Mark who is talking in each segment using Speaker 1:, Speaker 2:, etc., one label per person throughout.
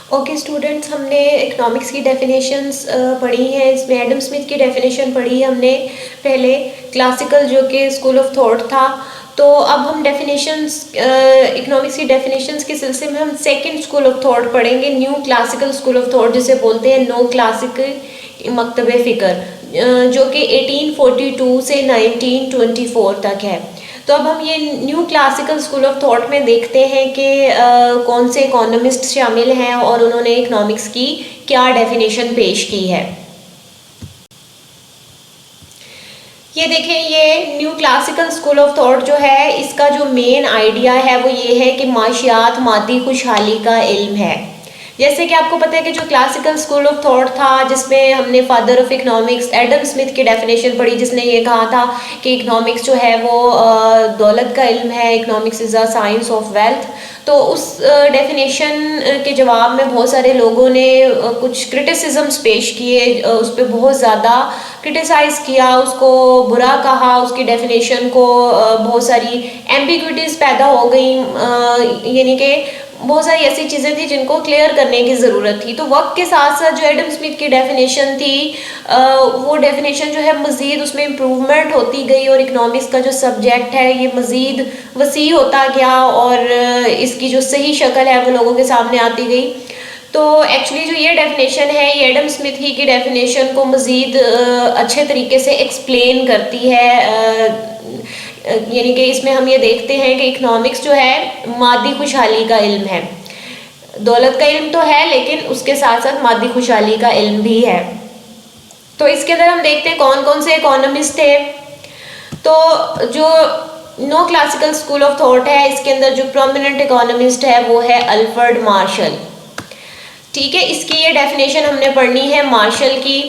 Speaker 1: Okay students, ہم نے economics کی ڈیفینیشنس پڑھی ہیں. اس میں ایڈم اسمتھ کی ڈیفینیشن پڑھی ہم نے پہلے، کلاسیکل جو کہ اسکول آف تھاٹ تھا. تو اب ہم ڈیفینیشنس اکنامکس کی ڈیفینیشنس کے سلسلے میں ہم سیکنڈ اسکول آف تھاٹ پڑھیں گے، new classical school of thought جسے بولتے ہیں، نو کلاسیکل مکتب فکر، جو کہ 1842 سے 1924 تک ہے. تو اب ہم یہ new classical school of thought میں دیکھتے ہیں کہ کون سے اکانومسٹ شامل ہیں اور انہوں نے اکنامکس کی کیا ڈیفینیشن پیش کی ہے. یہ دیکھیں، یہ new classical school of thought جو ہے، اس کا جو مین آئیڈیا ہے وہ یہ ہے کہ معاشیات مادی خوشحالی کا علم ہے. جیسے کہ آپ کو پتہ ہے کہ جو کلاسیکل اسکول آف تھاٹ تھا، جس میں ہم نے father of economics Adam Smith کی ڈیفینیشن پڑھی، جس نے یہ کہا تھا کہ اکنامکس جو ہے وہ دولت کا علم ہے، economics is a science of wealth. تو اس ڈیفینیشن کے جواب میں بہت سارے لوگوں نے کچھ کرٹیسزمس پیش کیے، اس پہ بہت زیادہ کرٹیسائز کیا، اس کو برا کہا، اس کی ڈیفینیشن کو بہت ساری ایمبیگوٹیز پیدا ہو گئیں، یعنی کہ بہت ساری ایسی چیزیں تھیں جن کو کلیئر کرنے کی ضرورت تھی. تو وقت کے ساتھ ساتھ جو ایڈم اسمتھ کی ڈیفینیشن تھی، وہ ڈیفینیشن جو ہے مزید اس میں امپروومنٹ ہوتی گئی، اور اکنامکس کا جو سبجیکٹ ہے یہ مزید وسیع ہوتا گیا، اور اس کی جو صحیح شکل ہے وہ لوگوں کے سامنے آتی گئی. تو ایکچولی جو یہ ڈیفینیشن ہے، یہ ایڈم اسمتھ ہی کی ڈیفینیشن کو مزید اچھے طریقے سے ایکسپلین کرتی ہے. یعنی کہ اس میں ہم یہ دیکھتے ہیں کہ اکنامکس جو ہے مادی خوشحالی کا علم ہے. دولت کا علم تو ہے، لیکن اس کے ساتھ ساتھ مادی خوشحالی کا علم بھی ہے. تو اس کے اندر ہم دیکھتے ہیں کون کون سے اکانومسٹ تھے. تو جو نو کلاسیکل اسکول آف تھاٹ ہے، اس کے اندر جو پرومیننٹ اکانومسٹ ہے وہ ہے الفرڈ مارشل. ٹھیک ہے، اس کی یہ ڈیفینیشن ہم نے پڑھنی ہے مارشل کی.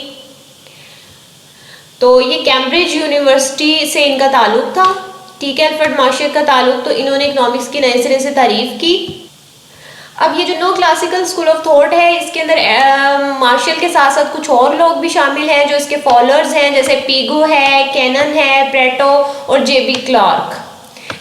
Speaker 1: تو یہ کیمبرج یونیورسٹی سے ان کا تعلق تھا. ٹھیک ہے، الفرڈ مارشل کا تعلق، تو انہوں نے اکنامکس کی نئے سرے سے تعریف کی. اب یہ جو نو کلاسیکل اسکول آف تھاٹ ہے، اس کے اندر مارشل کے ساتھ ساتھ کچھ اور لوگ بھی شامل ہیں جو اس کے فالوورز ہیں، جیسے پیگو ہے، کینن ہے، پریٹو اور جے بی کلارک.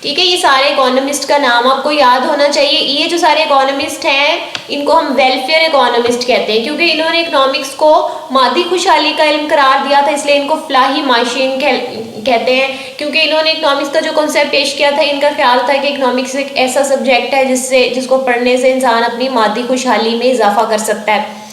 Speaker 1: ٹھیک ہے، یہ سارے اکانومسٹ کا نام آپ کو یاد ہونا چاہیے. یہ جو سارے اکانومسٹ ہیں، ان کو ہم ویلفیئر اکانومسٹ کہتے ہیں، کیونکہ انہوں نے اکنامکس کو مادی خوشحالی کا علم قرار دیا تھا، اس لیے ان کو فلاحی معاشین کہتے ہیں. کیونکہ انہوں نے اکنامکس کا جو کنسیپٹ پیش کیا تھا، ان کا خیال تھا کہ اکنامکس ایک ایسا سبجیکٹ ہے جس کو پڑھنے سے انسان اپنی مادی خوشحالی میں اضافہ کر سکتا ہے.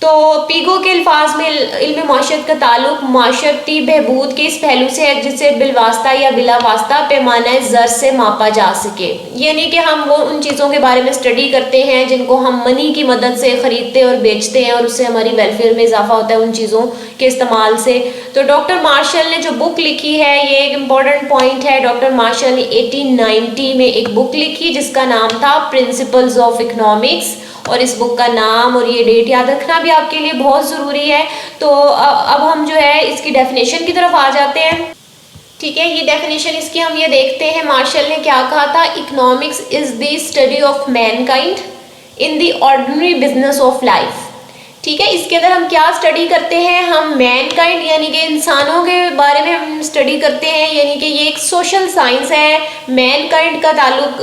Speaker 1: تو پیگو کے الفاظ میں علم معاشرت کا تعلق معاشرتی بہبود کے اس پہلو سے ہے جسے بالواسطہ یا بلا واسطہ پیمانہ زر سے ماپا جا سکے. یعنی کہ ہم وہ ان چیزوں کے بارے میں اسٹڈی کرتے ہیں جن کو ہم منی کی مدد سے خریدتے اور بیچتے ہیں، اور اس سے ہماری ویلفیئر میں اضافہ ہوتا ہے ان چیزوں کے استعمال سے. تو ڈاکٹر مارشل نے جو بک لکھی ہے، یہ ایک امپورٹنٹ پوائنٹ ہے. ڈاکٹر مارشل نے 1890 میں ایک بک لکھی جس کا نام تھا پرنسپلز آف اکنامکس، اور اس بک کا نام اور یہ ڈیٹ یاد رکھنا بھی آپ کے لیے بہت ضروری ہے. تو اب ہم جو ہے اس کی ڈیفینیشن کی طرف آ جاتے ہیں. ٹھیک ہے، یہ ڈیفینیشن اس کی ہم یہ دیکھتے ہیں مارشل نے کیا کہا تھا. Economics is the study of mankind in the ordinary business of life. ٹھیک ہے، اس کے اندر ہم کیا اسٹڈی کرتے ہیں؟ ہم مین کائنڈ یعنی کہ انسانوں کے بارے میں ہم اسٹڈی کرتے ہیں، یعنی کہ یہ ایک سوشل سائنس ہے. مین کائنڈ کا تعلق،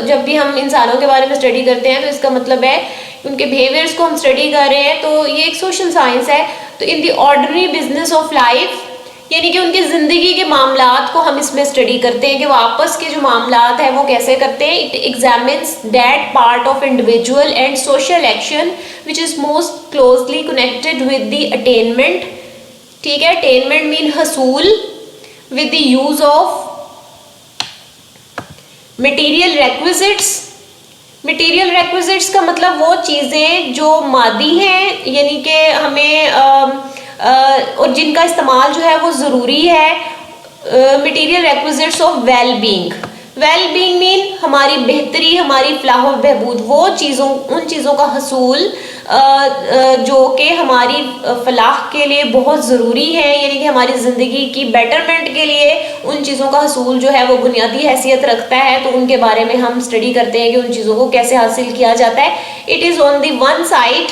Speaker 1: جب بھی ہم انسانوں کے بارے میں اسٹڈی کرتے ہیں تو اس کا مطلب ہے ان کے بیہیویئرس کو ہم اسٹڈی کر رہے ہیں. تو یہ ایک سوشل سائنس ہے. تو in the ordinary business of life, یعنی کہ ان کی زندگی کے معاملات کو ہم اس میں اسٹڈی کرتے ہیں کہ وہ آپس کے جو معاملات ہیں وہ کیسے کرتے ہیں. It examines that part of individual and social action which is most closely connected with the attainment. ٹھیک ہے، attainment mean حصول with the use of material requisites. material requisites کا مطلب وہ چیزیں جو مادی ہیں، یعنی کہ ہمیں اور جن کا استعمال جو ہے وہ ضروری ہے. material requisites of well-being. Well being مین ہماری بہتری، ہماری فلاح و بہبود، وہ ان چیزوں کا حصول جو کہ ہماری فلاح کے لیے بہت ضروری ہے، یعنی کہ ہماری زندگی کی بیٹرمنٹ کے لیے ان چیزوں کا حصول جو ہے وہ بنیادی حیثیت رکھتا ہے. تو ان کے بارے میں ہم اسٹڈی کرتے ہیں کہ ان چیزوں کو کیسے حاصل کیا جاتا ہے. It is on the one side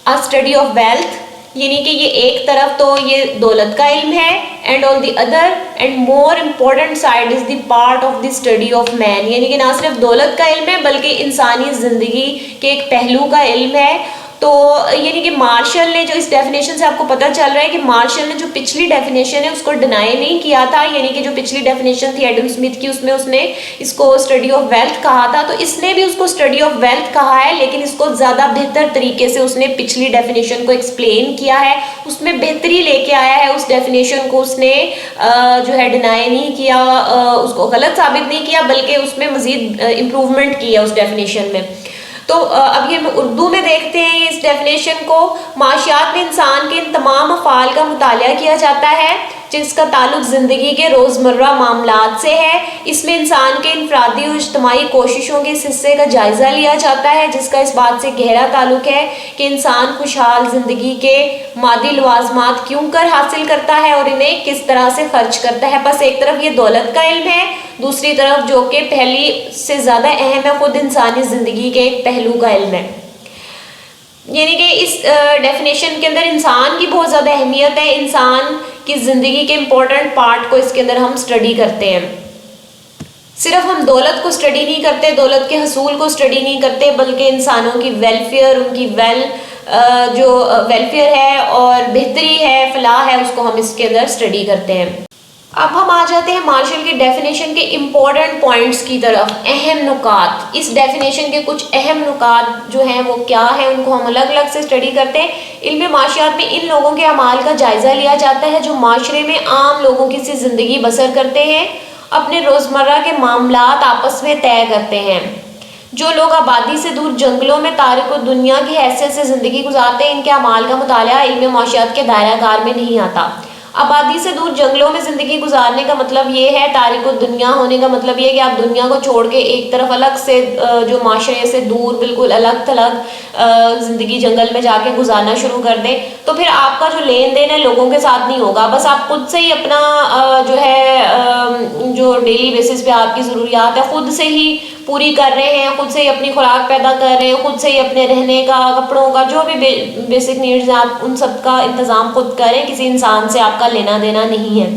Speaker 1: a study of wealth یعنی کہ یہ ایک طرف تو یہ دولت کا علم ہے and on the other and more important side is the part of the study of man, یعنی کہ نہ صرف دولت کا علم ہے بلکہ انسانی زندگی کے ایک پہلو کا علم ہے. تو یعنی کہ مارشل نے جو اس ڈیفینیشن سے آپ کو پتہ چل رہا ہے کہ مارشل نے جو پچھلی ڈیفینیشن ہے اس کو ڈینائی نہیں کیا تھا، یعنی کہ جو پچھلی ڈیفینیشن تھی ایڈم اسمتھ کی اس میں اس نے اس کو اسٹڈی آف ویلتھ کہا تھا، تو اس نے بھی اس کو اسٹڈی آف ویلتھ کہا ہے لیکن اس کو زیادہ بہتر طریقے سے اس نے پچھلی ڈیفینیشن کو ایکسپلین کیا ہے، اس میں بہتری لے کے آیا ہے، اس ڈیفینیشن کو اس نے جو ہے ڈینائی نہیں کیا، اس کو غلط ثابت نہیں کیا بلکہ اس میں مزید امپروومنٹ کی ہے اس ڈیفینیشن میں. تو اب یہ اردو میں دیکھتے ہیں اس ڈیفینیشن کو. معاشیات میں انسان کے ان تمام افعال کا مطالعہ کیا جاتا ہے جس کا تعلق زندگی کے روزمرہ معاملات سے ہے. اس میں انسان کے انفرادی اور اجتماعی کوششوں کے اس حصے کا جائزہ لیا جاتا ہے جس کا اس بات سے گہرا تعلق ہے کہ انسان خوشحال زندگی کے مادی لوازمات کیوں کر حاصل کرتا ہے اور انہیں کس طرح سے خرچ کرتا ہے. بس ایک طرف یہ دولت کا علم ہے، دوسری طرف جو کہ پہلی سے زیادہ اہم ہے خود انسانی زندگی کے ایک پہلو کا علم ہے. یعنی کہ اس ڈیفینیشن کے اندر انسان کی بہت زیادہ اہمیت ہے، انسان کی زندگی کے امپورٹنٹ پارٹ کو اس کے اندر ہم اسٹڈی کرتے ہیں. صرف ہم دولت کو اسٹڈی نہیں کرتے، دولت کے حصول کو اسٹڈی نہیں کرتے بلکہ انسانوں کی ویلفیئر، ان کی جو ویلفیئر ہے اور بہتری ہے، فلاح ہے، اس کو ہم اس کے اندر اسٹڈی کرتے ہیں. اب ہم آ جاتے ہیں مارشل کی ڈیفینیشن کے امپورٹنٹ پوائنٹس کی طرف، اہم نکات. اس ڈیفینیشن کے کچھ اہم نکات جو ہیں وہ کیا ہیں ان کو ہم الگ الگ سے اسٹڈی کرتے ہیں. علم معاشیات میں ان لوگوں کے اعمال کا جائزہ لیا جاتا ہے جو معاشرے میں عام لوگوں کی سی زندگی بسر کرتے ہیں، اپنے روزمرہ کے معاملات آپس میں طے کرتے ہیں. جو لوگ آبادی سے دور جنگلوں میں تارک الدنیا کی حیثیت سے زندگی گزارتے ہیں، ان کے اعمال کا مطالعہ علم معاشیات کے دائرہ کار میں نہیں آتا. آبادی سے دور جنگلوں میں زندگی گزارنے کا مطلب یہ ہے، تارک الدنیا ہونے کا مطلب یہ ہے کہ آپ دنیا کو چھوڑ کے ایک طرف الگ سے جو معاشرے سے دور بالکل الگ تھلگ زندگی جنگل میں جا کے گزارنا شروع کر دیں تو پھر آپ کا جو لین دین ہے لوگوں کے ساتھ نہیں ہوگا. بس آپ خود سے ہی اپنا جو ہے جو ڈیلی بیسس پہ آپ کی ضروریات ہے خود سے ہی پوری کر رہے ہیں، خود سے ہی اپنی خوراک پیدا کر رہے ہیں، خود سے ہی اپنے رہنے کا، کپڑوں کا، جو بھی بیسک نیڈز ہیں آپ ان سب کا انتظام خود کریں، کسی انسان سے آپ کا لینا دینا نہیں ہے.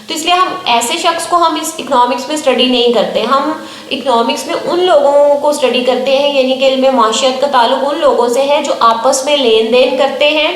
Speaker 1: تو اس لیے ہم ایسے شخص کو ہم اس اکنامکس میں اسٹڈی نہیں کرتے، ہم اکنامکس میں ان لوگوں کو اسٹڈی کرتے ہیں، یعنی کہ علم معاشیات کا تعلق ان لوگوں سے ہے جو آپس میں لین دین کرتے ہیں،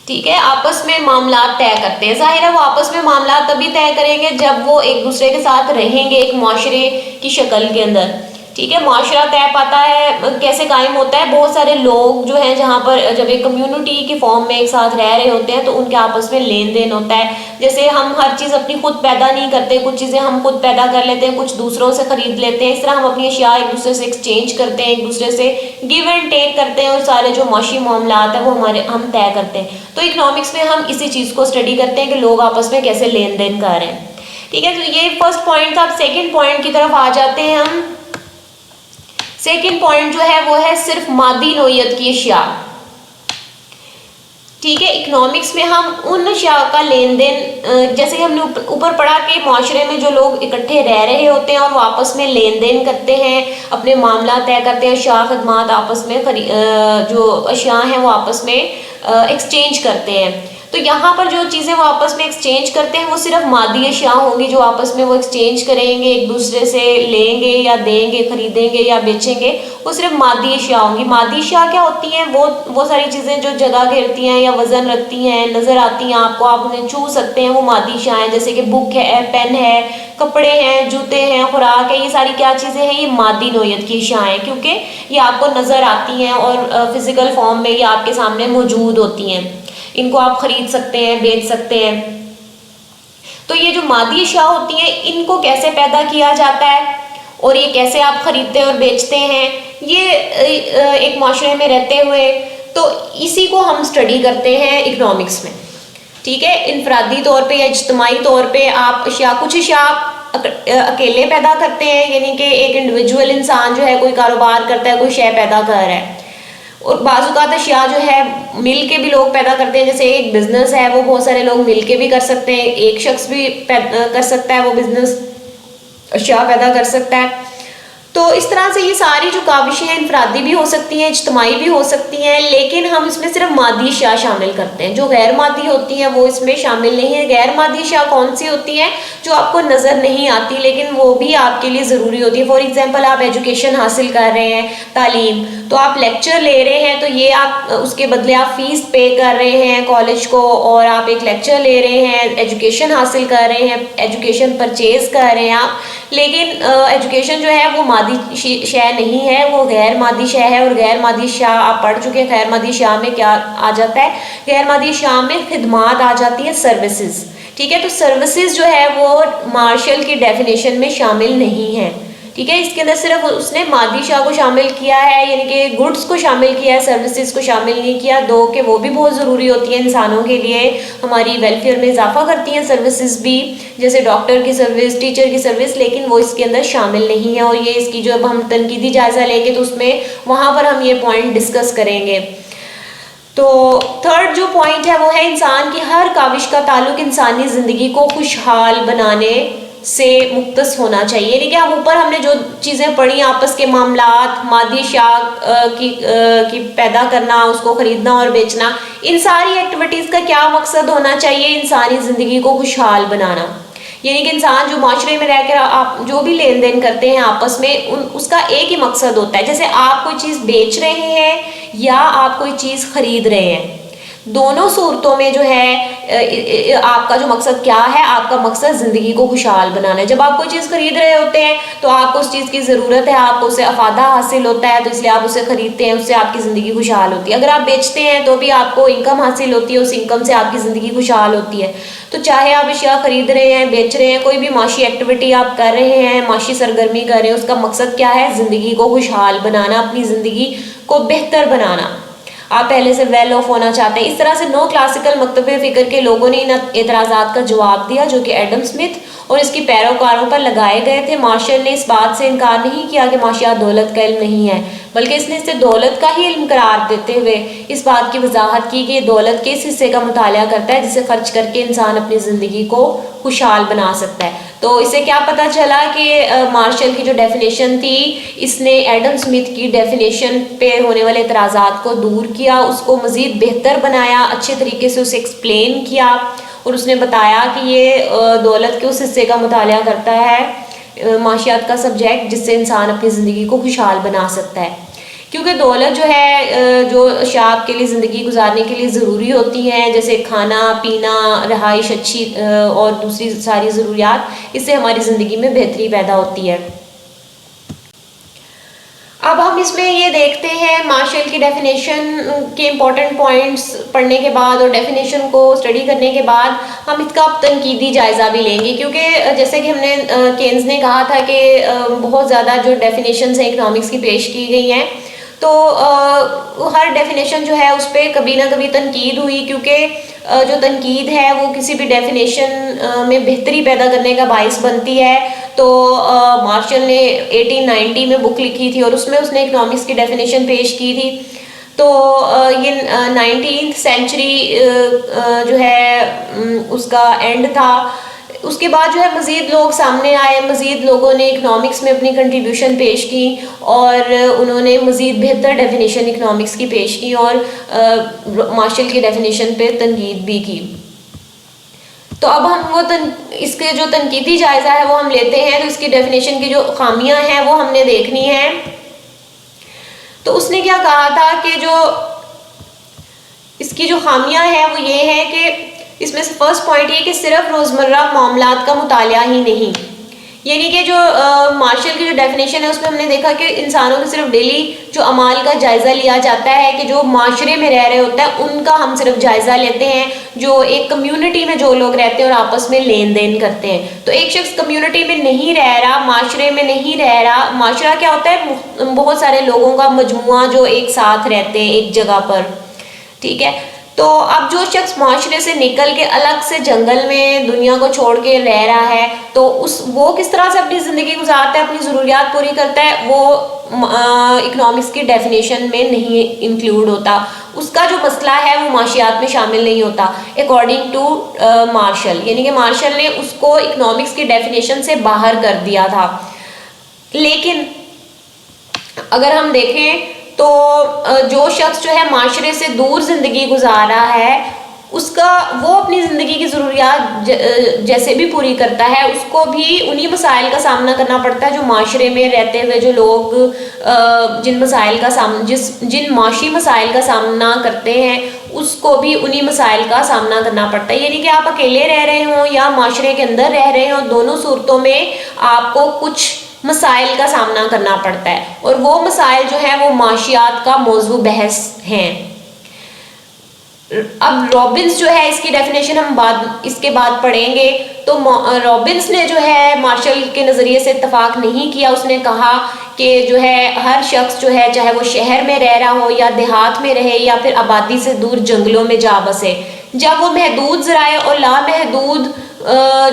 Speaker 1: ٹھیک ہے، آپس میں معاملات طے کرتے ہیں. ظاہر ہے وہ آپس میں معاملات تبھی طے کریں گے جب وہ ایک دوسرے کے ساتھ رہیں گے ایک معاشرے کی شکل کے اندر. ٹھیک ہے، معاشرہ طے پاتا ہے کیسے قائم ہوتا ہے، بہت سارے لوگ جو ہیں جہاں پر جب ایک کمیونٹی کے فارم میں ایک ساتھ رہ رہے ہوتے ہیں تو ان کے آپس میں لین دین ہوتا ہے. جیسے ہم ہر چیز اپنی خود پیدا نہیں کرتے، کچھ چیزیں ہم خود پیدا کر لیتے ہیں، کچھ دوسروں سے خرید لیتے ہیں، اس طرح ہم اپنی اشیاء ایک دوسرے سے ایکسچینج کرتے ہیں، ایک دوسرے سے گیو اینڈ ٹیک کرتے ہیں اور سارے جو معاشی معاملات ہیں وہ ہم طے کرتے ہیں. تو اکنامکس میں ہم اسی چیز کو اسٹڈی کرتے ہیں کہ لوگ آپس میں کیسے لین دین کر رہے ہیں. ٹھیک ہے، تو یہ فرسٹ پوائنٹ تھا. اب سیکنڈ پوائنٹ کی طرف آ جاتے ہیں ہم. سیکنڈ پوائنٹ جو ہے وہ ہے صرف مادی نوعیت کی اشیاء. ٹھیک ہے، اکنامکس میں ہم ان اشیاء کا لین دین جیسے کہ ہم نے اوپر پڑھا کہ معاشرے میں جو لوگ اکٹھے رہ رہے ہوتے ہیں اور وہ آپس میں لین دین کرتے ہیں، اپنے معاملات طے کرتے ہیں، اشیاء خدمات آپس میں جو اشیاء ہیں وہ آپس میں ایکسچینج کرتے ہیں. تو یہاں پر جو چیزیں وہ آپس میں ایکسچینج کرتے ہیں وہ صرف مادی اشیاء ہوں گی جو آپس میں وہ ایکسچینج کریں گے، ایک دوسرے سے لیں گے یا دیں گے، خریدیں گے یا بیچیں گے، وہ صرف مادی اشیاء ہوں گی. مادی اشیاء کیا ہوتی ہیں؟ وہ ساری چیزیں جو جگہ گھیرتی ہیں یا وزن رکھتی ہیں، نظر آتی ہیں آپ کو، آپ انہیں چھو سکتے ہیں، وہ مادی اشیاء ہیں. جیسے کہ بک ہے، پین ہے، کپڑے ہیں، جوتے ہیں، خوراک ہے، یہ ساری کیا چیزیں ہیں؟ یہ مادی نوعیت کی اشیاء ہیں کیونکہ یہ آپ کو نظر آتی ہیں اور فزیکل فارم میں یہ آپ کے سامنے موجود ہوتی ہیں. ان کو آپ خرید سکتے ہیں، بیچ سکتے ہیں. تو یہ جو مادی اشیاء ہوتی ہیں ان کو کیسے پیدا کیا جاتا ہے اور یہ کیسے آپ خریدتے اور بیچتے ہیں یہ ایک معاشرے میں رہتے ہوئے، تو اسی کو ہم اسٹڈی کرتے ہیں اکنامکس میں. ٹھیک ہے، انفرادی طور پہ یا اجتماعی طور پہ آپ کچھ اشیاء اکیلے پیدا کرتے ہیں، یعنی کہ ایک انڈیویجول انسان جو ہے کوئی کاروبار کرتا ہے، کوئی شے پیدا کر رہا ہے، اور بعض اوقات اشیاء جو ہے مل کے بھی لوگ پیدا کرتے ہیں. جیسے ایک بزنس ہے وہ بہت سارے لوگ مل کے بھی کر سکتے ہیں، ایک شخص بھی کر سکتا ہے وہ بزنس اشیاء پیدا کر سکتا ہے. تو اس طرح سے یہ ساری جو کاوشیں ہیں انفرادی بھی ہو سکتی ہیں، اجتماعی بھی ہو سکتی ہیں، لیکن ہم اس میں صرف مادی اشیاء شامل کرتے ہیں، جو غیر مادی ہوتی ہیں وہ اس میں شامل نہیں ہے۔ غیر مادی اشیاء کون سی ہوتی ہیں؟ جو آپ کو نظر نہیں آتی لیکن وہ بھی آپ کے لیے ضروری ہوتی ہے۔ فار ایگزامپل آپ ایجوکیشن حاصل کر رہے ہیں، تعلیم، تو آپ لیکچر لے رہے ہیں، تو یہ آپ اس کے بدلے آپ فیس پے کر رہے ہیں کالج کو، اور آپ ایک لیکچر لے رہے ہیں، ایجوکیشن حاصل کر رہے ہیں، ایجوکیشن پرچیز کر رہے ہیں آپ، لیکن ایجوکیشن جو ہے وہ مادی شے نہیں ہے، وہ غیر مادی شے ہے۔ اور غیر مادی اشیاء آپ پڑھ چکے ہیں، غیر مادی اشیاء میں کیا آ جاتا ہے؟ غیر مادی اشیاء میں خدمات آ جاتی ہیں، سروسز، ٹھیک ہے۔ تو سروسز جو ہے وہ مارشل کی ڈیفینیشن میں شامل نہیں ہے، ٹھیک ہے۔ اس کے اندر صرف اس نے مادی اشیاء کو شامل کیا ہے، یعنی کہ گڈس کو شامل کیا ہے، سروسز کو شامل نہیں کیا، دو کہ وہ بھی بہت ضروری ہوتی ہیں انسانوں کے لیے، ہماری ویلفیئر میں اضافہ کرتی ہیں سروسز بھی، جیسے ڈاکٹر کی سروس، ٹیچر کی سروس، لیکن وہ اس کے اندر شامل نہیں ہے۔ اور یہ اس کی جو اب ہم تنقیدی جائزہ لیں گے تو اس میں وہاں پر ہم یہ پوائنٹ ڈسکس کریں گے۔ تو تھرڈ جو پوائنٹ ہے وہ ہے انسان کی ہر کاوش کا تعلق انسانی زندگی کو خوشحال بنانے سے مختص ہونا چاہیے، یعنی کہ ہم نے جو چیزیں پڑھی، آپس کے معاملات، مادی اشیاء کی پیدا کرنا، اس کو خریدنا اور بیچنا، ان ساری ایکٹیویٹیز کا کیا مقصد ہونا چاہیے؟ انسانی زندگی کو خوشحال بنانا، یعنی کہ انسان جو معاشرے میں رہ کر آپ جو بھی لین دین کرتے ہیں آپس میں، اس کا ایک ہی مقصد ہوتا ہے۔ جیسے آپ کوئی چیز بیچ رہے ہیں یا آپ کوئی چیز خرید رہے ہیں، دونوں صورتوں میں جو ہے آپ کا جو مقصد کیا ہے؟ آپ کا مقصد زندگی کو خوشحال بنانا ہے۔ جب آپ کوئی چیز خرید رہے ہوتے ہیں تو آپ کو اس چیز کی ضرورت ہے، آپ کو اس سے افادہ حاصل ہوتا ہے، تو اس لیے آپ اسے خریدتے ہیں، اس سے آپ کی زندگی خوشحال ہوتی ہے۔ اگر آپ بیچتے ہیں تو بھی آپ کو انکم حاصل ہوتی ہے، اس انکم سے آپ کی زندگی خوشحال ہوتی ہے۔ تو چاہے آپ اشیاء خرید رہے ہیں، بیچ رہے ہیں، کوئی بھی معاشی ایکٹیویٹی آپ کر رہے ہیں، معاشی سرگرمی کر رہے ہیں، اس کا مقصد کیا ہے؟ زندگی کو خوشحال بنانا، اپنی زندگی کو بہتر بنانا۔ آپ پہلے سے ویل آف ہونا چاہتے ہیں۔ اس طرح سے نو کلاسیکل مکتب فکر کے لوگوں نے ان اعتراضات کا جواب دیا جو کہ ایڈم اسمتھ اور اس کی پیروکاروں پر لگائے گئے تھے۔ مارشل نے اس بات سے انکار نہیں کیا کہ معاشیات دولت کا علم نہیں ہے، بلکہ اس نے اسے دولت کا ہی علم قرار دیتے ہوئے اس بات کی وضاحت کی کہ یہ دولت کے اس حصے کا مطالعہ کرتا ہے جسے خرچ کر کے انسان اپنی زندگی کو خوشحال بنا سکتا ہے۔ تو اسے کیا پتہ چلا کہ مارشل کی جو ڈیفینیشن تھی، اس نے ایڈم اسمتھ کی ڈیفینیشن پہ ہونے والے اعتراضات کو دور کیا، اس کو مزید بہتر بنایا، اچھے طریقے سے اسے ایکسپلین کیا، اور اس نے بتایا کہ یہ دولت کے اس حصے کا مطالعہ کرتا ہے، معاشیات کا سبجیکٹ، جس سے انسان اپنی زندگی کو خوشحال بنا سکتا ہے۔ کیونکہ دولت جو ہے جو اشیاء آپ کے لیے زندگی گزارنے کے لیے ضروری ہوتی ہیں، جیسے کھانا پینا، رہائش اچھی اور دوسری ساری ضروریات، اس سے ہماری زندگی میں بہتری پیدا ہوتی ہے۔ اب ہم اس میں یہ دیکھتے ہیں مارشل کی ڈیفینیشن کے امپورٹنٹ پوائنٹس پڑھنے کے بعد اور ڈیفینیشن کو اسٹڈی کرنے کے بعد ہم اس کا تنقیدی جائزہ بھی لیں گے، کیونکہ جیسے کہ ہم نے کینز نے کہا تھا کہ بہت زیادہ جو ڈیفینیشنز ہیں اکنامکس کی پیش کی گئی ہیں، تو ہر ڈیفینیشن جو ہے اس پہ کبھی نہ کبھی تنقید ہوئی، کیونکہ جو تنقید ہے وہ کسی بھی ڈیفینیشن میں بہتری پیدا کرنے کا باعث بنتی ہے۔ تو مارشل نے 1890 میں بک لکھی تھی اور اس میں اس نے اکنامکس کی ڈیفینیشن پیش کی تھی۔ تو یہ 19th سینچری جو ہے اس کا اینڈ تھا۔ اس کے بعد جو ہے مزید لوگ سامنے آئے، مزید لوگوں نے اکنامکس میں اپنی کنٹریبیوشن پیش کی اور انہوں نے مزید بہتر ڈیفینیشن اکنامکس کی پیش کی اور مارشل کی ڈیفینیشن پہ تنقید بھی کی۔ تو اب ہم اس کے جو تنقیدی جائزہ ہے وہ ہم لیتے ہیں، تو اس کی ڈیفینیشن کی جو خامیاں ہیں وہ ہم نے دیکھنی ہیں۔ تو اس نے کیا کہا تھا کہ جو اس کی جو خامیاں ہیں وہ یہ ہے کہ اس میں سے فرسٹ پوائنٹ یہ کہ صرف روزمرہ معاملات کا مطالعہ ہی نہیں، یعنی کہ جو مارشل کی جو ڈیفینیشن ہے اس میں ہم نے دیکھا کہ انسانوں کے صرف ڈیلی جو اعمال کا جائزہ لیا جاتا ہے، کہ جو معاشرے میں رہ رہے ہوتے ہیں ان کا ہم صرف جائزہ لیتے ہیں، جو ایک کمیونٹی میں جو لوگ رہتے ہیں اور آپس میں لین دین کرتے ہیں۔ تو ایک شخص کمیونٹی میں نہیں رہ رہا، معاشرے میں نہیں رہ رہا، معاشرہ کیا ہوتا ہے؟ بہت سارے لوگوں کا مجموعہ جو ایک ساتھ رہتے ہیں ایک جگہ پر، ٹھیک ہے۔ تو اب جو شخص معاشرے سے نکل کے الگ سے جنگل میں دنیا کو چھوڑ کے رہ رہا ہے، تو وہ کس طرح سے اپنی زندگی گزارتا ہے، اپنی ضروریات پوری کرتا ہے، وہ اکنامکس کی ڈیفینیشن میں نہیں انکلوڈ ہوتا، اس کا جو مسئلہ ہے وہ معاشیات میں شامل نہیں ہوتا اکارڈنگ ٹو مارشل، یعنی کہ مارشل نے اس کو اکنامکس کی ڈیفینیشن سے باہر کر دیا تھا۔ لیکن اگر ہم دیکھیں تو جو شخص جو ہے معاشرے سے دور زندگی گزار رہا ہے اس کا وہ اپنی زندگی کی ضروریات جیسے بھی پوری کرتا ہے اس کو بھی انہی مسائل کا سامنا کرنا پڑتا ہے جو معاشرے میں رہتے ہوئے جو لوگ جن معاشی مسائل کا سامنا کرتے ہیں اس کو بھی انہی مسائل کا سامنا کرنا پڑتا ہے. یعنی کہ آپ اکیلے رہ رہے ہوں یا معاشرے کے اندر رہ رہے ہوں, دونوں صورتوں میں آپ کو کچھ مسائل کا سامنا کرنا پڑتا ہے, اور وہ مسائل جو ہیں وہ معاشیات کا موضوع بحث ہیں. اب رابنس جو ہے اس کی ڈیفینیشن ہم اس کے بعد پڑھیں گے. تو رابنس نے جو ہے مارشل کے نظریے سے اتفاق نہیں کیا. اس نے کہا کہ جو ہے ہر شخص جو ہے چاہے وہ شہر میں رہ رہا ہو یا دیہات میں رہے یا پھر آبادی سے دور جنگلوں میں جا بسے, جب وہ محدود ذرائع اور لامحدود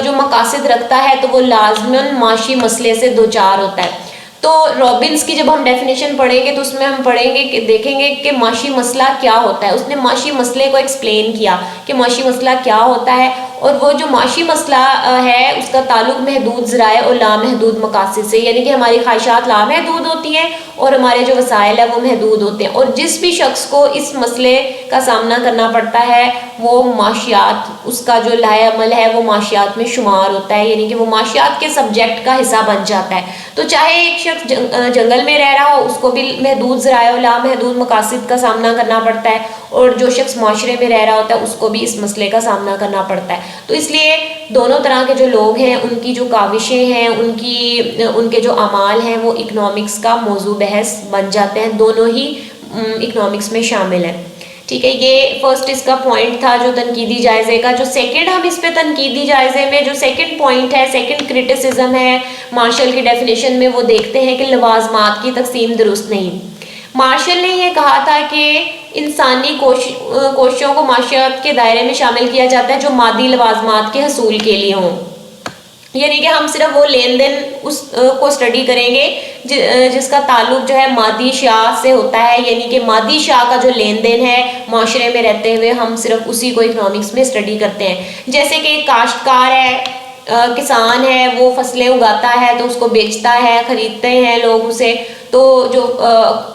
Speaker 1: جو مقاصد رکھتا ہے تو وہ لازماً معاشی مسئلے سے دوچار ہوتا ہے. تو رابنس کی جب ہم ڈیفینیشن پڑھیں گے تو اس میں ہم پڑھیں گے کہ دیکھیں گے کہ معاشی مسئلہ کیا ہوتا ہے. اس نے معاشی مسئلے کو ایکسپلین کیا کہ معاشی مسئلہ کیا ہوتا ہے, اور وہ جو معاشی مسئلہ ہے اس کا تعلق محدود ذرائع اور لامحدود مقاصد سے, یعنی کہ ہماری خواہشات لامحدود ہوتی ہیں اور ہمارے جو وسائل ہیں وہ محدود ہوتے ہیں, اور جس بھی شخص کو اس مسئلے کا سامنا کرنا پڑتا ہے وہ معاشیات, اس کا جو لائحہ عمل ہے وہ معاشیات میں شمار ہوتا ہے, یعنی کہ وہ معاشیات کے سبجیکٹ کا حصہ بن جاتا ہے. تو چاہے ایک شخص جنگل میں رہ رہا ہو اس کو بھی محدود ذرائع اور لامحدود مقاصد کا سامنا کرنا پڑتا ہے, اور جو شخص معاشرے میں رہ رہا ہوتا ہے اس کو بھی اس مسئلے کا سامنا کرنا پڑتا ہے. تو اس لیے دونوں طرح کے جو لوگ ہیں ان کی جو کاوشیں ہیں ان کے جو اعمال ہیں وہ اکنامکس کا موضوع بحث بن جاتے ہیں, دونوں ہی اکنامکس میں شامل ہیں. ٹھیک ہے, یہ فرسٹ اس کا پوائنٹ تھا جو تنقیدی جائزے کا. جو سیکنڈ ہم اس پہ تنقیدی جائزے میں جو سیکنڈ پوائنٹ ہے, سیکنڈ کرٹیسزم ہے مارشل کی ڈیفینیشن میں, وہ دیکھتے ہیں کہ لوازمات کی تقسیم درست نہیں. مارشل نے یہ کہا تھا کہ انسانی کوششوں کو معاشیات کے دائرے میں شامل کیا جاتا ہے جو مادی لوازمات کے حصول کے لیے ہوں. یعنی کہ ہم صرف وہ لین دین اس کو اسٹڈی کریں گے جس کا تعلق جو ہے مادی اشیاء سے ہوتا ہے, یعنی کہ مادی اشیاء کا جو لین دین ہے معاشرے میں رہتے ہوئے ہم صرف اسی کو اکنامکس میں اسٹڈی کرتے ہیں. جیسے کہ ایک کاشتکار ہے, کسان ہے, وہ فصلیں اگاتا ہے تو اس کو بیچتا ہے, خریدتے ہیں لوگ اسے, تو جو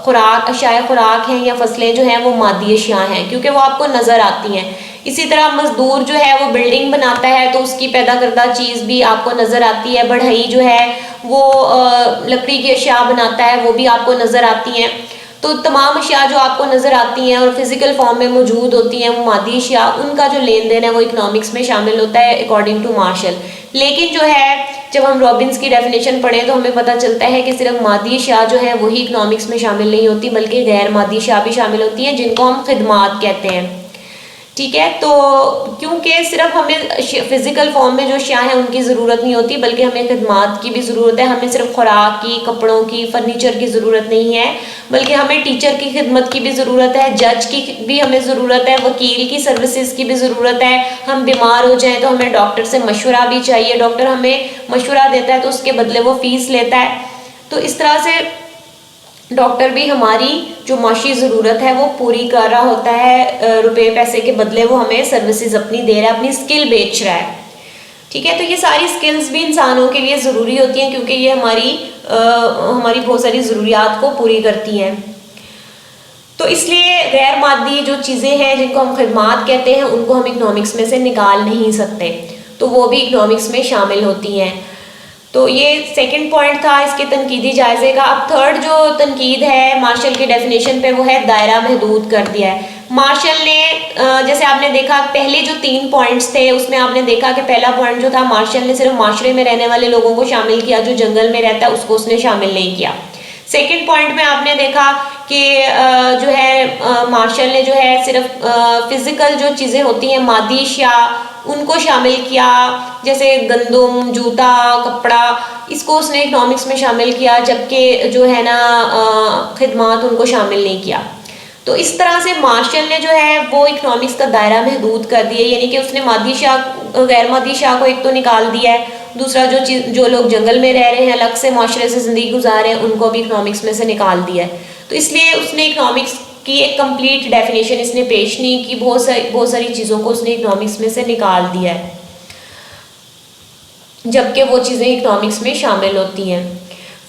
Speaker 1: اشیاء خوراک ہیں یا فصلیں جو ہیں وہ مادی اشیاء ہیں کیونکہ وہ آپ کو نظر آتی ہیں. اسی طرح مزدور جو ہے وہ بلڈنگ بناتا ہے تو اس کی پیدا کردہ چیز بھی آپ کو نظر آتی ہے. بڑھئی جو ہے وہ لکڑی کی اشیاء بناتا ہے وہ بھی آپ کو نظر آتی ہیں. تو تمام اشیاء جو آپ کو نظر آتی ہیں اور فزیکل فارم میں موجود ہوتی ہیں وہ مادی اشیاء, ان کا جو لین دین ہے وہ اکنامکس میں شامل ہوتا ہے اکارڈنگ ٹو مارشل. لیکن جو ہے جب ہم رابنس کی ڈیفینیشن پڑھیں تو ہمیں پتہ چلتا ہے کہ صرف مادی اشیاء جو ہے وہی اکنامکس میں شامل نہیں ہوتی بلکہ غیر مادی اشیاء بھی شامل ہوتی ہیں جن کو ہم خدمات کہتے ہیں. ٹھیک ہے, تو کیونکہ صرف ہمیں فزیکل فارم میں جو اشیاء ہیں ان کی ضرورت نہیں ہوتی بلکہ ہمیں خدمات کی بھی ضرورت ہے. ہمیں صرف خوراک کی, کپڑوں کی, فرنیچر کی ضرورت نہیں ہے بلکہ ہمیں ٹیچر کی خدمت کی بھی ضرورت ہے, جج کی بھی ہمیں ضرورت ہے, وکیل کی سروسز کی بھی ضرورت ہے. ہم بیمار ہو جائیں تو ہمیں ڈاکٹر سے مشورہ بھی چاہیے, ڈاکٹر ہمیں مشورہ دیتا ہے تو اس کے بدلے وہ فیس لیتا ہے. تو اس طرح سے ڈاکٹر بھی ہماری جو معاشی ضرورت ہے وہ پوری کر رہا ہوتا ہے, روپے پیسے کے بدلے وہ ہمیں سروسز اپنی دے رہا ہے, اپنی اسکل بیچ رہا ہے. ٹھیک ہے, تو یہ ساری اسکلز بھی انسانوں کے لیے ضروری ہوتی ہیں کیونکہ یہ ہماری بہت ساری ضروریات کو پوری کرتی ہیں. تو اس لیے غیر مادی جو چیزیں ہیں جن کو ہم خدمات کہتے ہیں ان کو ہم اکنامکس میں سے نکال نہیں سکتے, تو وہ بھی اکنامکس میں شامل ہوتی ہیں. تو یہ سیکنڈ پوائنٹ تھا اس کے تنقیدی جائزے کا. اب تھرڈ جو تنقید ہے مارشل کی ڈیفینیشن پہ وہ ہے دائرہ محدود کر دیا ہے. مارشل نے جیسے آپ نے دیکھا پہلے جو 3 پوائنٹس تھے اس میں آپ نے دیکھا کہ پہلا پوائنٹ جو تھا مارشل نے صرف معاشرے میں رہنے والے لوگوں کو شامل کیا, جو جنگل میں رہتا ہے اس کو اس نے شامل نہیں کیا. سیکنڈ پوائنٹ میں آپ نے دیکھا کہ جو ہے مارشل نے جو ہے صرف فزیکل جو چیزیں ہوتی ہیں مادی اشیاء ان کو شامل کیا, جیسے گندم, جوتا, کپڑا, اس کو اس نے اکنامکس میں شامل کیا, جبکہ جو ہے نا خدمات ان کو شامل نہیں کیا. تو اس طرح سے مارشل نے جو ہے وہ اکنامکس کا دائرہ محدود کر دیا, یعنی کہ اس نے مادی اشیاء غیر مادی اشیاء کو ایک تو نکال دیا ہے, دوسرا جو لوگ جنگل میں رہ رہے ہیں الگ سے معاشرے سے زندگی گزار رہے ہیں ان کو بھی اکنامکس میں سے نکال دیا ہے. تو اس لیے اس نے اکنامکس کی ایک کمپلیٹ ڈیفینیشن اس نے پیش نہیں کی, بہت ساری چیزوں کو اس نے اکنامکس میں سے نکال دیا ہے جبکہ وہ چیزیں اکنامکس میں شامل ہوتی ہیں.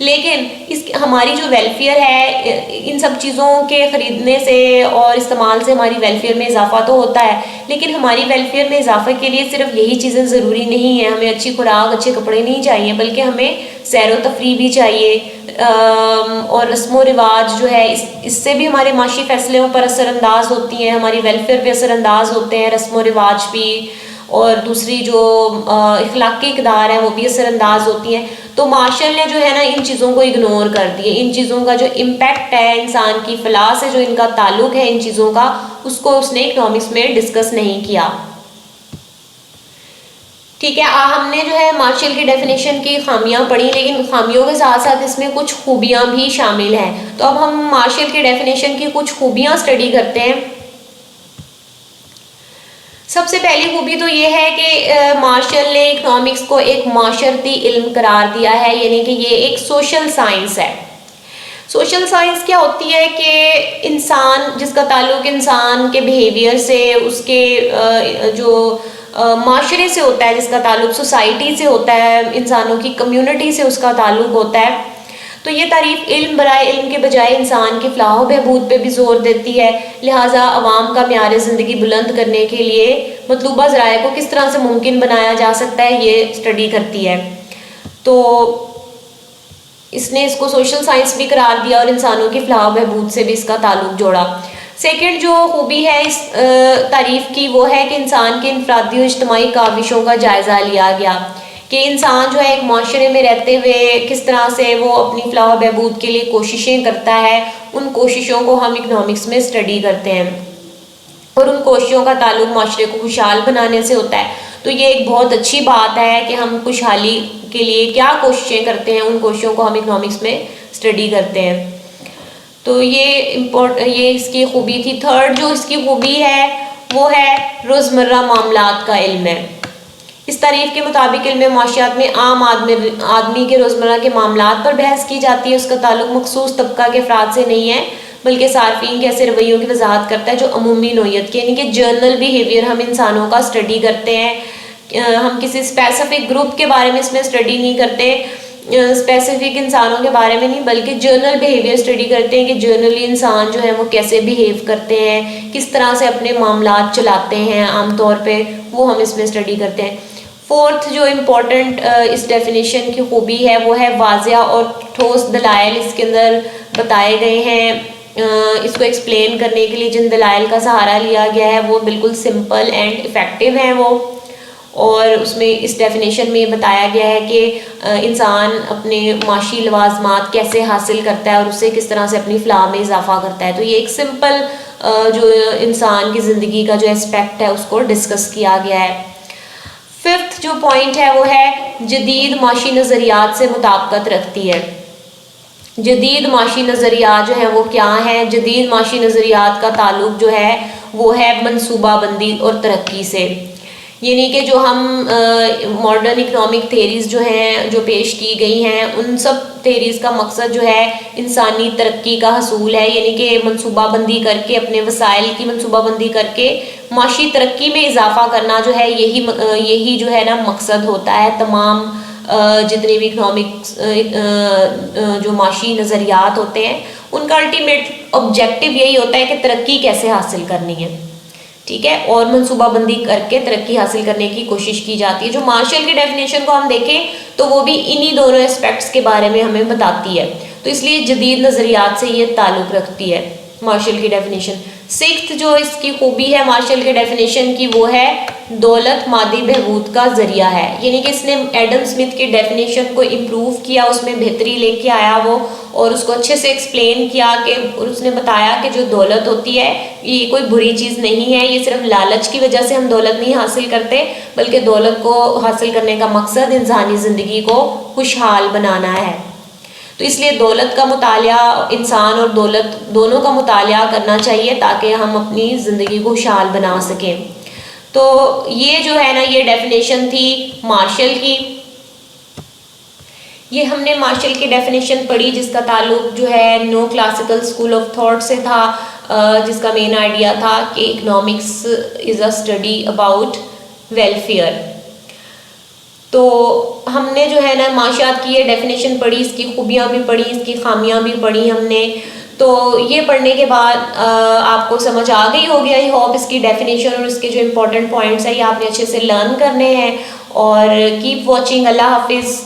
Speaker 1: لیکن ہماری جو ویلفیئر ہے ان سب چیزوں کے خریدنے سے اور استعمال سے ہماری ویلفیئر میں اضافہ تو ہوتا ہے، لیکن ہماری ویلفیئر میں اضافہ کے لیے صرف یہی چیزیں ضروری نہیں ہیں، ہمیں اچھی خوراک اچھے کپڑے نہیں چاہیے، بلکہ ہمیں سیر و تفریح بھی چاہیے، اور رسم و رواج جو ہے اس سے بھی ہمارے معاشی فیصلوں پر اثر انداز ہوتی ہیں، ہماری ویلفیئر پہ اثر انداز ہوتے ہیں رسم و رواج بھی، اور دوسری جو اخلاقی اقدار ہیں وہ بھی اثر انداز ہوتی ہیں۔ تو مارشل نے جو ہے نا ان چیزوں کو اگنور کر دیے، ان چیزوں کا جو امپیکٹ ہے انسان کی فلاح سے جو ان کا تعلق ہے ان چیزوں کا، اس کو اس نے اکنامکس میں ڈسکس نہیں کیا۔ ٹھیک ہے، ہم نے جو ہے مارشل کی ڈیفینیشن کی خامیاں پڑھی، لیکن خامیوں کے ساتھ ساتھ اس میں کچھ خوبیاں بھی شامل ہیں۔ تو اب ہم مارشل کی ڈیفینیشن کی کچھ خوبیاں اسٹڈی کرتے ہیں۔ سب سے پہلی خوبی تو یہ ہے کہ مارشل نے اکنامکس کو ایک معاشرتی علم قرار دیا ہے، یعنی کہ یہ ایک سوشل سائنس ہے۔ سوشل سائنس کیا ہوتی ہے کہ انسان جس کا تعلق انسان کے بیہیویئر سے، اس کے جو معاشرے سے ہوتا ہے، جس کا تعلق سوسائٹی سے ہوتا ہے، انسانوں کی کمیونٹی سے اس کا تعلق ہوتا ہے، تو یہ تعریف علم برائے علم کے بجائے انسان کی فلاح و بہبود پہ بھی زور دیتی ہے۔ لہٰذا عوام کا معیار زندگی بلند کرنے کے لیے مطلوبہ ذرائع کو کس طرح سے ممکن بنایا جا سکتا ہے یہ اسٹڈی کرتی ہے۔ تو اس نے اس کو سوشل سائنس بھی قرار دیا اور انسانوں کی فلاح و بہبود سے بھی اس کا تعلق جوڑا۔ سیکنڈ جو خوبی ہے اس تعریف کی وہ ہے کہ انسان کے انفرادی و اجتماعی کاوشوں کا جائزہ لیا گیا، کہ انسان جو ہے ایک معاشرے میں رہتے ہوئے کس طرح سے وہ اپنی فلاح و بہبود کے لیے کوششیں کرتا ہے، ان کوششوں کو ہم اکنامکس میں اسٹڈی کرتے ہیں، اور ان کوششوں کا تعلق معاشرے کو خوشحال بنانے سے ہوتا ہے۔ تو یہ ایک بہت اچھی بات ہے کہ ہم خوشحالی کے لیے کیا کوششیں کرتے ہیں، ان کوششوں کو ہم اکنامکس میں اسٹڈی کرتے ہیں۔ تو یہ اس کی خوبی تھی۔ تھرڈ جو اس کی خوبی ہے وہ ہے روزمرہ معاملات کا علم ہے۔ اس تعریف کے مطابق علم معاشیات میں عام آدمی کے روزمرہ کے معاملات پر بحث کی جاتی ہے، اس کا تعلق مخصوص طبقہ کے افراد سے نہیں ہے، بلکہ صارفین کے ایسے رویوں کی وضاحت کرتا ہے جو عمومی نوعیت کے، یعنی کہ جنرل بیہیویئر ہم انسانوں کا اسٹڈی کرتے ہیں۔ ہم کسی اسپیسیفک گروپ کے بارے میں اس میں اسٹڈی نہیں کرتے، اسپیسیفک انسانوں کے بارے میں نہیں، بلکہ جنرل بیہیویئر اسٹڈی کرتے ہیں کہ جنرلی انسان جو ہے وہ کیسے بیہیو کرتے ہیں، کس طرح سے اپنے معاملات چلاتے ہیں عام طور پہ، وہ ہم اس میں اسٹڈی کرتے ہیں۔ فورتھ جو امپورٹنٹ اس ڈیفینیشن کی خوبی ہے وہ ہے واضح اور ٹھوس دلائل اس کے اندر بتائے گئے ہیں۔ اس کو ایکسپلین کرنے کے لیے جن دلائل کا سہارا لیا گیا ہے وہ بالکل سمپل اینڈ افیکٹو ہیں وہ، اور اس میں اس ڈیفینیشن میں یہ بتایا گیا ہے کہ انسان اپنے معاشی لوازمات کیسے حاصل کرتا ہے اور اسے کس طرح سے اپنی فلاح میں اضافہ کرتا ہے۔ تو یہ ایک سمپل جو انسان کی زندگی کا جو اسپیکٹ ہے اس کو ڈسکس کیا گیا ہے۔ ففتھ جو پوائنٹ ہے وہ ہے جدید معاشی نظریات سے مطابقت رکھتی ہے۔ جدید معاشی نظریات جو ہیں وہ کیا ہیں؟ جدید معاشی نظریات کا تعلق جو ہے وہ ہے منصوبہ بندی اور ترقی سے، یعنی کہ جو ہم ماڈرن اکنامک تھیریز جو ہیں جو پیش کی گئی ہیں ان سب تھیریز کا مقصد جو ہے انسانی ترقی کا حصول ہے، یعنی کہ منصوبہ بندی کر کے اپنے وسائل کی منصوبہ بندی کر کے معاشی ترقی میں اضافہ کرنا جو ہے یہی جو ہے نا مقصد ہوتا ہے تمام جتنے بھی اکنامکس جو معاشی نظریات ہوتے ہیں ان کا الٹیمیٹ آبجیکٹو یہی ہوتا ہے کہ ترقی کیسے حاصل کرنی ہے، ٹھیک ہے، اور منصوبہ بندی کر کے ترقی حاصل کرنے کی کوشش کی جاتی ہے۔ جو مارشل کی ڈیفینیشن کو ہم دیکھیں تو وہ بھی انہی دونوں اسپیکٹس کے بارے میں ہمیں بتاتی ہے، تو اس لیے جدید نظریات سے یہ تعلق رکھتی ہے مارشل کی ڈیفینیشن۔ سکسٹھ جو اس کی خوبی ہے مارشل کے ڈیفینیشن کی وہ ہے دولت مادی بہبود کا ذریعہ ہے، یعنی کہ اس نے ایڈم اسمتھ کی ڈیفینیشن کو امپروو کیا، اس میں بہتری لے کے آیا وہ، اور اس کو اچھے سے ایکسپلین کیا کہ اس نے بتایا کہ جو دولت ہوتی ہے یہ کوئی بری چیز نہیں ہے، یہ صرف لالچ کی وجہ سے ہم دولت نہیں حاصل کرتے، بلکہ دولت کو حاصل کرنے کا مقصد انسانی زندگی کو خوشحال بنانا ہے۔ تو اس لیے دولت کا مطالعہ، انسان اور دولت دونوں کا مطالعہ کرنا چاہیے تاکہ ہم اپنی زندگی کو خوشحال بنا سکیں۔ تو یہ جو ہے نا یہ ڈیفینیشن تھی مارشل کی۔ یہ ہم نے مارشل کی ڈیفینیشن پڑھی جس کا تعلق جو ہے نو کلاسیکل اسکول آف تھاٹ سے تھا، جس کا مین آئیڈیا تھا کہ economics is a study about welfare. تو ہم نے جو ہے نا معاشیات کی یہ ڈیفینیشن پڑھی، اس کی خوبیاں بھی پڑھی، اس کی خامیاں بھی پڑھی ہم نے. تو یہ پڑھنے کے بعد آپ کو سمجھ آ گئی ہوگی آئی ہوپ اس کی ڈیفینیشن اور اس کے جو امپورٹنٹ پوائنٹس ہیں یہ آپ نے اچھے سے لرن کرنے ہیں. اور کیپ واچنگ. اللہ حافظ.